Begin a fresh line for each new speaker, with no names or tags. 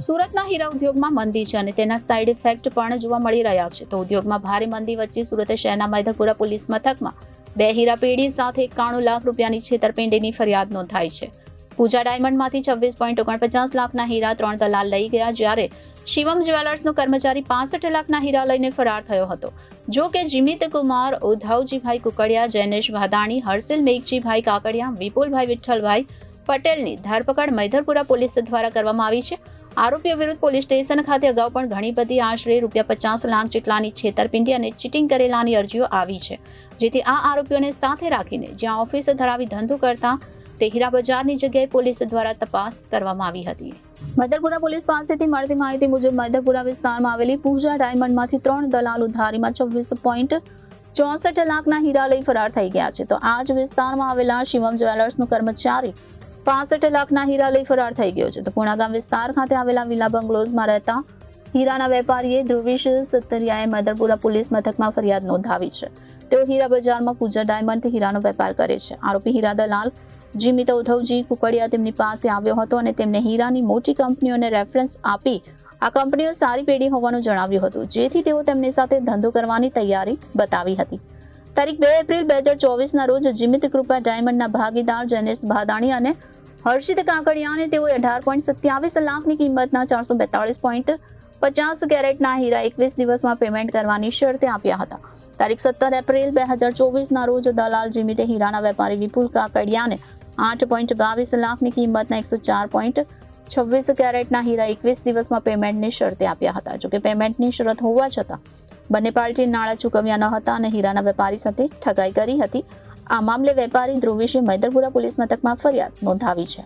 સુરતના હીરા ઉદ્યોગમાં મંદી છે અને તેના સાઇડ ઇફેક્ટ પણ જોવા મળી રહ્યા છે. તો ઉદ્યોગમાં ભારે મંદી વચ્ચે સુરત શહેરના મૈધરપુરા પોલીસ મથકમાં 2 હીરા પેઢી સાથે 91 લાખ રૂપિયાની છેતરપિંડીની ફરિયાદ નોંધાઈ છે. પૂજા ડાયમંડમાંથી 26.49 લાખના હીરા 3 દલાલ લઈ ગયા, જ્યારે શિવમ જ્વેલર્સનો કર્મચારી 65 લાખના હીરા લઈને ફરાર થયો હતો. જો કે જીમિત કુમાર, ઉદ્ધવજીભાઈ કુકડિયા, જૈનેશ ભાદાણી, હર્ષિલ મેઘજીભાઈ કાકડિયા, વિપુલભાઈ વિઠ્ઠલભાઈ પટેલની ધરપકડ મૈધરપુરા પોલીસ દ્વારા કરવામાં આવી છે. આરોપીઓ વિરુદ્ધ પોલીસ સ્ટેશન ખાતે અગાઉ પણ ઘણી બધી આશરે ₹50 લાખ જેટલાની છેતરપિંડી અને ચીટિંગ કરેલાની અરજીઓ આવી છે. જેથી આ આરોપીઓને સાથે રાખીને જ્યાં ઓફિસ ધરાવી ધંધો કરતા તે હીરા બજારની જગ્યાએ પોલીસ દ્વારા તપાસ કરવામાં આવી હતી. મૈધરપુરા પોલીસ પાસેથી મળતી માહિતી મુજબ મૈધરપુરા વિસ્તારમાં આવેલી પૂજા ડાયમંડમાંથી 3 દલાલ ઉધારીમાં 26.64 લાખના હીરા લઈ ફરાર થઈ ગયા છે. તો આ જ વિસ્તારમાં આવેલા શિવમ જ્વેલર્સનો કર્મચારી 65 લાખના હીરા લઈ ફરાર થઈ ગયો છે. તો પૂર્ણાગામ વિસ્તાર ખાતે આવેલા વિલા બંગલોઝમાં રહેતા હીરાના વેપારીએ ધ્રુવીશ સત્તરિયાએ મૈધરપુરા પોલીસ મથકમાં ફરિયાદ નોંધાવી છે. તેઓ હીરા બજારમાં પૂજા ડાયમંડથી હીરાનો વેપાર કરે છે. આરોપી હીરા દલાલ જીમિત ઉદ્ધવજી કુકડિયા તેમની પાસે આવ્યો હતો અને તેમને હીરાની મોટી કંપનીઓને રેફરન્સ આપી આ કંપનીઓ સારી પેઢી હોવાનું જણાવ્યું હતું, જેથી તેઓ તેમની સાથે ધંધો કરવાની તૈયારી બતાવી હતી. તારીખ 2 એપ્રિલ 2024ના રોજ જીમિત કૃપા ડાયમંડના ભાગીદાર જૈનેશ ભાદાણી અને હર્ષિત કાકડિયાને તેઓએ 18.27 લાખની કિંમતના 442.50 કેરેટના હીરા 21 દિવસમાં પેમેન્ટ કરવાની શરતે આપ્યા હતા. તારીખ 17 એપ્રિલ 2024ના રોજ દલાલ જીમિતે હીરાના વેપારી વિપુલ કાકડિયાને 8.22 લાખની કિંમતના 104.26 કેરેટના હીરા 21 દિવસમાં પેમેન્ટની શરતે આપ્યા હતા. જોકે પેમેન્ટની શરત હોવા છતાં બંને પાર્ટી નાણાં ચૂકવ્યા ન હતા અને હીરાના વેપારી સાથે ઠગાઈ કરી હતી. આ મામલે વેપારી ધ્રુવીશે મૈધરપુરા પોલીસ મથકમાં ફરિયાદ નોંધાવી છે.